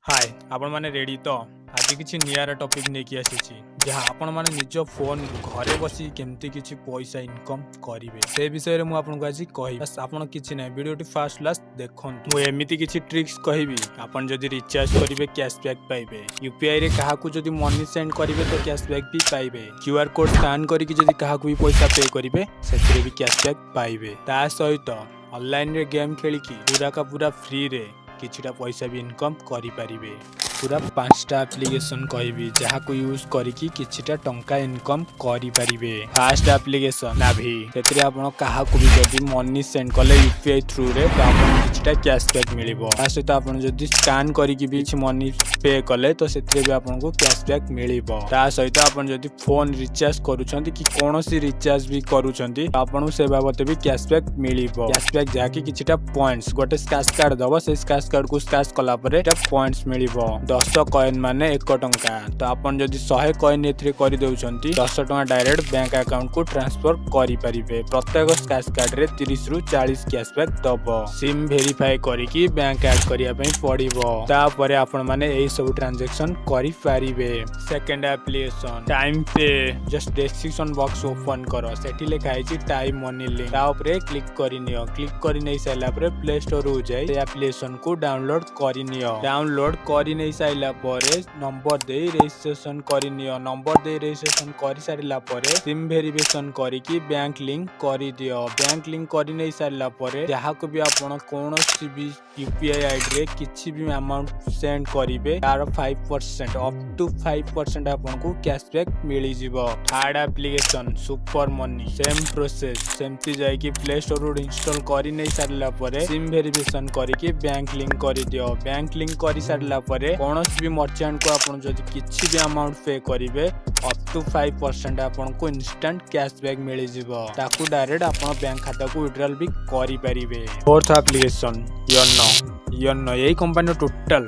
हाय आपण माने रेडी तो आज किसी नियारा टॉपिक नहीं आसी जहाँ आपण माने निज फोन घरे बसी केमती किसी पैसा इनकम करेंगे से विषय में आपको आज कहि बस आपण किसी ना वीडियो फास्ट लास्ट देखो मु एमती किसी ट्रिक्स कहबी आपण जदि रिचार्ज करेंगे कैशबैक पाइबे यूपीआई रे काहाकू जदि मनी सेंड करेंगे तो कैशबैक भी पाइबे क्यूआर कोड स्कैन करके जदि काहाकू भी पैसा पे करेंगे से भी कैशबैक पाइबे ता सहित ऑनलाइन रे गेम खेलिकी पूरा का पूरा फ्री रे किछिटा पैसा भी इनकम करि पारिबे पूरा 5टा एप्लिकेशन कहबी जहाँ को यूज करिकी किछिटा टंका इनकम करि पारिबे। फर्स्ट एप्लिकेशन नाभी सेतरे आपण काहा को भी जदी मनी सेंड कले यूपीआई थ्रू रे तो आपण किछिटा कैशबैक मिलिबो तासे तो आपण जदी स्कैन करिकी भी मनी पे कले तो सेतरे भी आपण को कैशबैक मिलिबो ता सहित आपण जदी फोन रिचार्ज करूछंती कि कोनोसी रिचार्ज भी करूछंती आपण से बाबत भी कैशबैक मिलिबो कैशबैक जाकी किछिटा पॉइंट्स गोटे स्क्रैच कार्ड दबो से स्क्रैच कार्ड को स्क्रैच कला परे पॉइंट्स मिलिबो 10 कॉइन माने 1 टंका तो आपण जदी 100 कॉइन एथरे करि देउछंती 10 टंका डायरेक्ट बैंक अकाउंट को ट्रांसफर करि परिबे प्रत्येक स्क्रैच कार्ड रे 30 रु 40 कैशबैक दबो सिम वेरीफाई करिकी बैंक ऐड करिया पई पड़िबो ता परे आपण माने एई सब ट्रांजैक्शन करि पारिबे। सेकंड एप्लिकेशन टाइम पे जस्ट डिस्क्रिप्शन बॉक्स ओपन करो सेठी लिखा है टाइम मनी लिंक ता ऊपर क्लिक करिनियो क्लिक करि नै साइला परे प्ले स्टोर हो जाय ए एप्लिकेशन को डाउनलोड करिनियो डाउनलोड करि नै साइला परे नंबर दे रजिस्ट्रेशन करिनियो नंबर दे रजिस्ट्रेशन करि सारिला परे सिम वेरिफिकेशन करिकी बैंक लिंक करि दियो बैंक लिंक करि नै सारिला परे जहा को भी आपण कोनोसी भी यूपीआई आईडी रे किछि भी अमाउंट सेंड करिवे तार 5% अप टू 5% आपन को कैशबैक मिली जिवो। Third application super money same process सेमती जाई कि प्ले स्टोर रो इंस्टॉल करि नै सारला परे सिम वेरिफिकेशन करिके बैंक लिंक करि दियो बैंक लिंक करि सारला परे कोनोसी भी मर्चेंट को आपन जदि किछि भी अमाउंट पे करिवे अप टू 5% आपन को इंस्टेंट कैशबैक मिली जिवो ताकू डायरेक्ट आपन बैंक खाता को विड्रॉल भी करि परिबे। फोर्थ एप्लिकेशन योनो यही कंपनी टोटल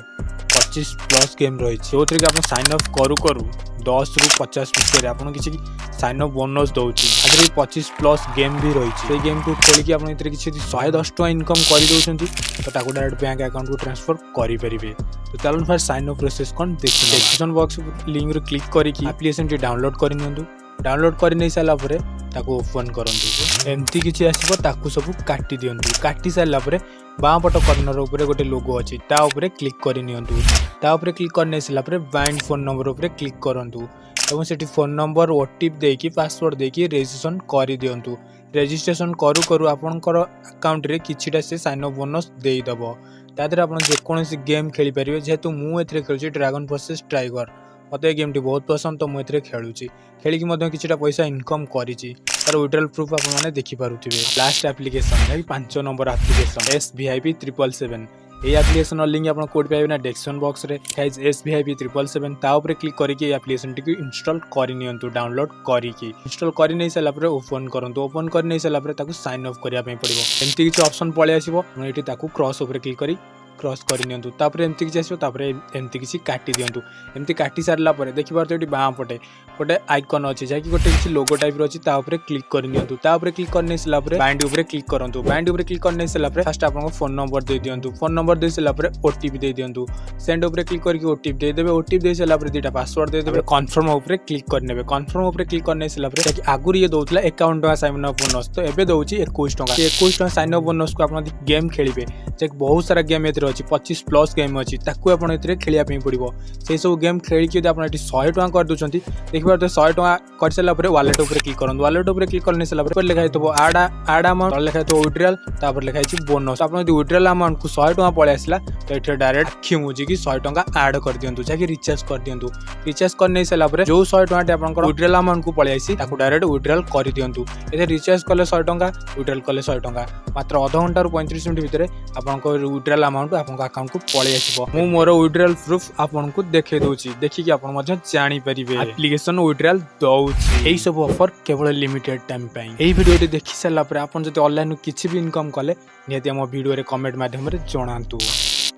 25 प्लस गेम रही जो थे आप साइन अप करू करू 10 रु 50 भितर आपन किसी साइन अप बोनस दउची आदि 25 प्लस गेम भी रही से गेम को खेलिकी आपन इतरे किसी 110 टका इनकम करि दउछंती तो ताको डायरेक्ट बैंक अकाउंट को ट्रांसफर करि परिबे। तो चलो फिर साइन अप प्रोसेस कोन देखि डिस्क्रिप्शन बॉक्स लिंक रे क्लिक करिकी एप्लीकेशन टी डाउनलोड करि नियंतु डाउनलोड करि नै साला परे ताको ओपन करंतु एमती किछि आसीबो ताको सब काटी दियंतु काटी साला परे बाँ पट कर्नर उपरे गोटे लोगो अच्छी ता उपरे क्लिक करि नियंतु ता उपरे क्लिक करने साला परे बाइंड फोन नंबर उपरे क्लिक करंतु एवं सेठी फोन नंबर ओटीपी देकी पासवर्ड देकी रजिस्ट्रेशन करि दियंतु रजिस्ट्रेशन करू करू आपनकर अकाउंट रे किछिटा से साइन अप बोनस देई दबो तादरे आपण जे कोनोसी गेम खेली परिबे जेतु मु एथरे खेलुची ड्रैगन फोर्सेस टाइगर मते गेम टी बहुत पसंद तो मु एथरे खेलुची खेलिकी मध्य किछिटा पैसा इनकम करिची तार विड्रॉल प्रूफ आपण माने देखि पारुथिबे। लास्ट एप्लिकेशन है 5 नंबर एप्लिकेशन SVIP 777 ए एप्लिकेशन लिंक आपन कोड पाइबे ना डिस्क्रिप्शन बॉक्स रे गाइस SVIP 777 ता ऊपर क्लिक करके एप्लिकेशन टी इंस्टॉल करि नियंतु डाउनलोड करिकी इंस्टॉल करि नै साला परे ओपन करंतु ओपन करि नै साला परे ताकू साइन अप करिया पई पड़िबो एमती किछ ऑप्शन पळे आसीबो एठी ताकू क्रॉस ऊपर क्लिक करी क्रॉस कर नियंतु तापर एमती किछ आसीबो तापर एमती किछ काटी दियंतु एमती काटी सारला परे देखि पारतो एठी बाँ पटे गोटे आइकन अछि जाकी गोटे किछ लोगो टाइप रो अछि ता ऊपर क्लिक कर नियंतु ता ऊपर क्लिक करने सला परे बाइंड ऊपर क्लिक करंतु बाइंड ऊपर क्लिक करने सला परे फर्स्ट आपन फोन नंबर दे दियंतु फोन नंबर दे सला परे ओटीपी दे दियंतु सेंड ऊपर क्लिक करके ओटीपी दे देबे ओटीपी दे सला परे दीटा पासवर्ड दे देबे कन्फर्म ऊपर क्लिक करनेबे कन्फर्म ऊपर क्लिक करने सला परे जाकी आगुरी ये दोतला 51 टका साइन अप बोनस तो एबे दोउची 21 टका 21 टका साइन अप बोनस को आपन गेम खेलिबे जाकी बहुत सारा गेम एथरे अछि 25 प्लस गेम अच्छी ताकू आपण एथरे खेलिया पई पड़िबो से सब गेम खेलिकी यदि आपण एठी 100 टका कर दुचंती देखिबा तो 100 टका कर सला परे वॉलेट ऊपर क्लिक करन वॉलेट ऊपर क्लिक करने सला परे लिखा हितबो ऐड अमाउंट लिखा हितबो विड्रॉल तापर लिखा हिची बोनस आपण यदि विड्रॉल अमाउंट को 100 टका पळे आसला तो एठी डायरेक्ट खिमुजी कि 100 टका ऐड कर दियंतु जाकी रिचार्ज कर दियंतु रिचार्ज करने सला परे जो 100 टका आपण विड्रॉल अमाउंट को पळे आसी ताकू डायरेक्ट विड्रॉल कर दियंतु एथे रिचार्ज कले 100 टका विड्रॉल कले 100 टका मात्र आधा घंटा रु 35 मिनिट भितरे आपण को विड्रॉल अमाउंट आपण अकाउंट को पळे आसीबो मु मोर विड्रॉल प्रूफ आपन को देखे दोची देखि कि आपन मध्य जानि परिबे एप्लीकेशन विड्रॉल दोची एई सब ऑफर केवल लिमिटेड टाइम पई एई वीडियो रे देखि सला पर आपन जते ऑनलाइन किछि भी इनकम कले नियति हम वीडियो रे कमेंट माध्यम रे जणांतु।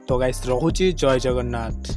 तो गाइस रहुची जय जगन्नाथ।